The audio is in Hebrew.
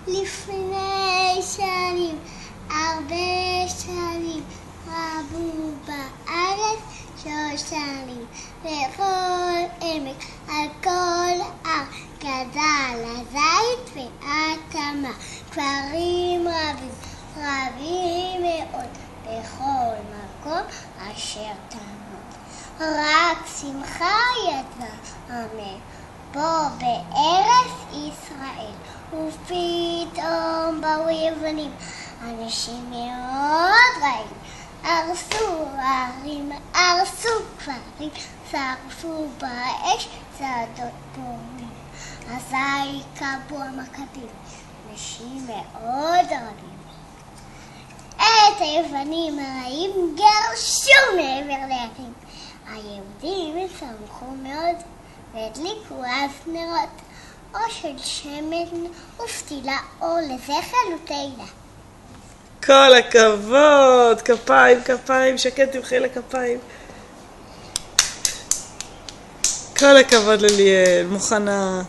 לפני שנים, הרבה שנים, רבו בארץ שושנים, בכל עמק, על כל הר, גדל הזית והתמר, כפרים רבים, רבים מאוד, בכל מקום אשר תעמוד. רק שמחה ידע עמי, בו בארץ ישראל, ופתאום באו יוונים, אנשים מאוד רעים, הרסו ערים, הרסו כפרים, שרפו באש שדות פורמים. אזי קבעו המכבים, אנשים מאוד רבים. את היוונים הרעים גרשו מעבר להרים. היהודים שמחו מאוד והדליקו אז נרות, או של שמן ופתילה או לזכר ותהילה. כל הכבוד, כפיים, כפיים, שקט תמחא לכפיים. כל הכבוד לליאל, מוכנה.